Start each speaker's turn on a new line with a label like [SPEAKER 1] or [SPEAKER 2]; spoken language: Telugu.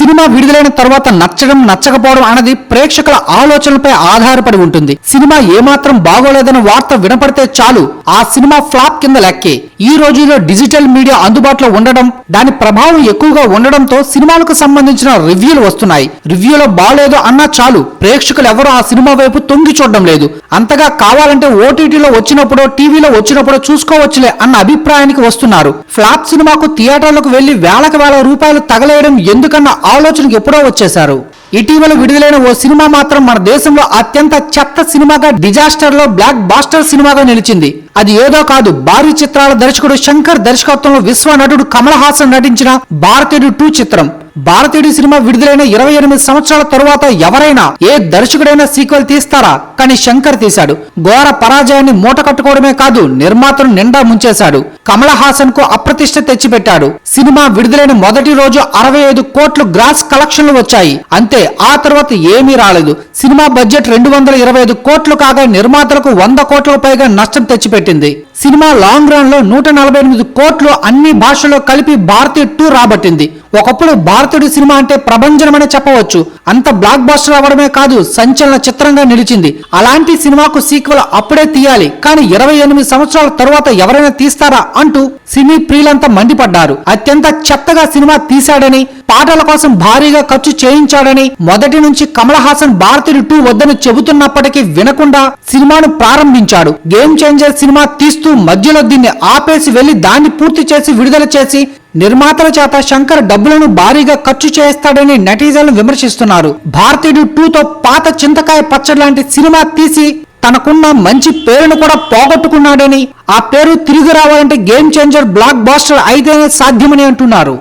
[SPEAKER 1] సినిమా విడుదలైన తర్వాత నచ్చడం నచ్చకపోవడం అనేది ప్రేక్షకుల ఆలోచనలపై ఆధారపడి ఉంటుంది. సినిమా ఏమాత్రం బాగోలేదన్న వార్త వినపడితే చాలు ఆ సినిమా ఫ్లాప్ కింద లెక్కే. ఈ రోజుల్లో డిజిటల్ మీడియా అందుబాటులో ఉండడం, దాని ప్రభావం ఎక్కువగా ఉండడంతో సినిమాలకు సంబంధించిన రివ్యూలు వస్తున్నాయి. రివ్యూలో బాగోలేదు అన్నా చాలు ప్రేక్షకులు ఎవరు ఆ సినిమా వైపు తొంగి చూడడం లేదు. అంతగా కావాలంటే ఓటీటీలో వచ్చినప్పుడో టీవీలో వచ్చినప్పుడో చూసుకోవచ్చులే అన్న అభిప్రాయానికి వస్తున్నారు. ఫ్లాప్ సినిమాకు థియేటర్లకు వెళ్లి వేలకు వేల రూపాయలు తగలేయడం ఎందుకన్న ఆలోచనకు ఎప్పుడో వచ్చేశారు. ఇటీవల విడుదలైన ఓ సినిమా మాత్రం మన దేశంలో అత్యంత చెత్త సినిమాగా, డిజాస్టర్ లో బ్లాక్ బాస్టర్ సినిమాగా నిలిచింది. అది ఏదో కాదు, భారీ చిత్రాల దర్శకుడు శంకర్ దర్శకత్వంలో విశ్వ నటుడు కమల్ హాసన్ నటించిన భారతీయుడు 2 చిత్రం. భారతీయుడి సినిమా విడుదలైన 28 సంవత్సరాల తరువాత ఎవరైనా ఏ దర్శకుడైనా సీక్వెల్ తీస్తారా? కానీ శంకర్ తీశాడు. ఘోర పరాజయాన్ని మూట కట్టుకోవడమే కాదు, నిర్మాతను నిండా ముంచేశాడు. కమల్ హాసన్ కు అప్రతిష్ట తెచ్చిపెట్టాడు. సినిమా విడుదలైన మొదటి రోజు 65 కోట్లు గ్రాస్ కలెక్షన్లు వచ్చాయి. అంతే, ఆ తర్వాత ఏమీ రాలేదు. సినిమా బడ్జెట్ 225 కోట్లు కాగా నిర్మాతలకు 100 కోట్లకు పైగా నష్టం తెచ్చిపెట్టింది. సినిమా లాంగ్ రన్ లో 148 కోట్లు అన్ని భాషల్లో కలిపి భారతీయుడు 2 రాబట్టింది. ఒకప్పుడు భారతీయుడి సినిమా అంటే ప్రభంజనమనే చెప్పవచ్చు. అంత బ్లాక్ బాస్టర్ అవడమే కాదు, సంచలన చిత్రంగా నిలిచింది. అలాంటి సినిమాకు సీక్వెల్ అప్పుడే తీయాలి, కానీ 28 సంవత్సరాల తరువాత ఎవరైనా తీస్తారా అంటూ సినీ ప్రియులంతా మండిపడ్డారు. అత్యంత చెత్తగా సినిమా తీశాడని, పాటల కోసం భారీగా ఖర్చు చేయించాడని మొదటి నుంచి కమల్ హాసన్ భారతీయుడు 2 వద్దని చెబుతున్నప్పటికీ వినకుండా సినిమాను ప్రారంభించాడు. గేమ్ చేంజర్ సినిమా తీస్తూ మధ్యలో దీన్ని ఆపేసి వెళ్లి దాన్ని పూర్తి చేసి విడుదల చేసి నిర్మాతల చేత శంకర్ డబ్బులను భారీగా ఖర్చు చేస్తాడని నెటిజన్లు విమర్శిస్తున్నారు. భారతీయుడు 2తో పాత చింతకాయ పచ్చడి లాంటి సినిమా తీసి తనకున్న మంచి పేరును కూడా పోగొట్టుకున్నాడని, ఆ పేరు తిరిగి రావాలంటే గేమ్ చేంజర్ బ్లాక్ బాస్టర్ అయితేనే సాధ్యమని అంటున్నారు.